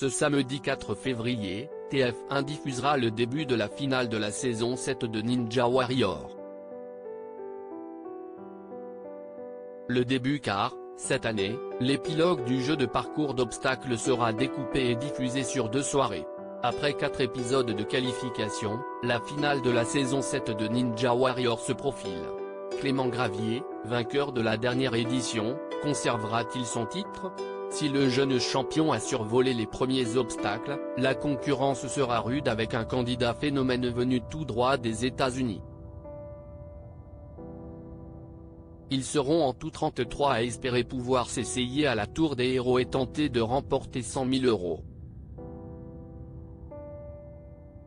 Ce samedi 4 février, TF1 diffusera le début de la finale de la saison 7 de Ninja Warrior. Le début car, cette année, l'épilogue du jeu de parcours d'obstacles sera découpé et diffusé sur 2 soirées. Après 4 épisodes de qualification, la finale de la saison 7 de Ninja Warrior se profile. Clément Gravier, vainqueur de la dernière édition, conservera-t-il son titre ? Si le jeune champion a survolé les premiers obstacles, la concurrence sera rude avec un candidat phénomène venu tout droit des États-Unis. Ils seront en tout 33 à espérer pouvoir s'essayer à la Tour des Héros et tenter de remporter 100 000 €.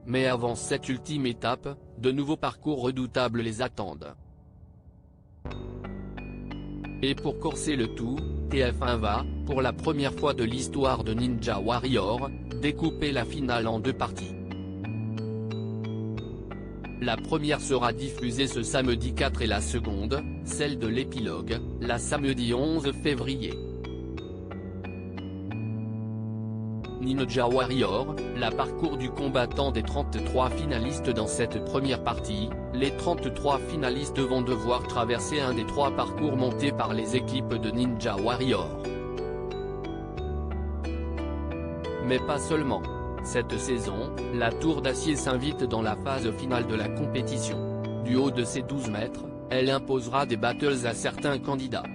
Mais avant cette ultime étape, de nouveaux parcours redoutables les attendent. Et pour corser le tout, TF1 va, pour la première fois de l'histoire de Ninja Warrior, découper la finale en 2 parties. La première sera diffusée ce samedi 4 et la seconde, celle de l'épilogue, la samedi 11 février. Ninja Warrior, la parcours du combattant des 33 finalistes. Dans cette première partie, les 33 finalistes vont devoir traverser un des 3 parcours montés par les équipes de Ninja Warrior. Mais pas seulement. Cette saison, la Tour d'Acier s'invite dans la phase finale de la compétition. Du haut de ses 12 mètres, elle imposera des battles à certains candidats.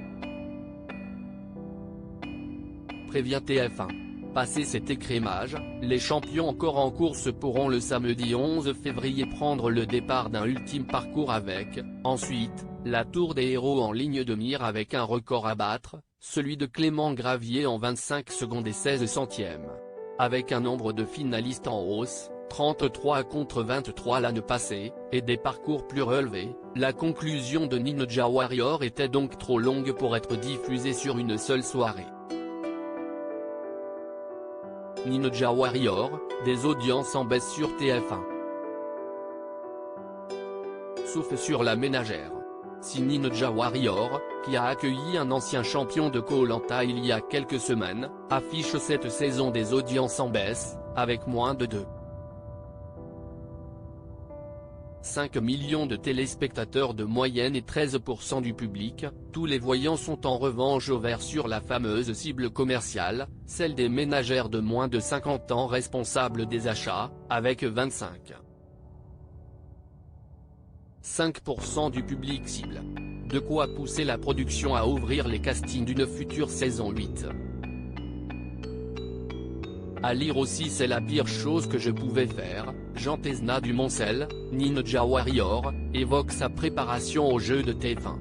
Prévient TF1. Passé cet écrémage, les champions encore en course pourront le samedi 11 février prendre le départ d'un ultime parcours avec, ensuite, la Tour des Héros en ligne de mire avec un record à battre, celui de Clément Gravier en 25 secondes et 16 centièmes. Avec un nombre de finalistes en hausse, 33 contre 23 l'année passée, et des parcours plus relevés, la conclusion de Ninja Warrior était donc trop longue pour être diffusée sur une seule soirée. Ninja Warrior, des audiences en baisse sur TF1. Sauf sur La Ménagère. Si Ninja Warrior, qui a accueilli un ancien champion de Koh-Lanta il y a quelques semaines, affiche cette saison des audiences en baisse, avec moins de 5 millions de téléspectateurs de moyenne et 13% du public, tous les voyants sont en revanche au vert sur la fameuse cible commerciale, celle des ménagères de moins de 50 ans responsables des achats, avec 5% du public cible. De quoi pousser la production à ouvrir les castings d'une future saison 8. À lire aussi C'est la pire chose que je pouvais faire, Jean Tesna du Moncel, Ninja Warrior, évoque sa préparation au jeu de TF1.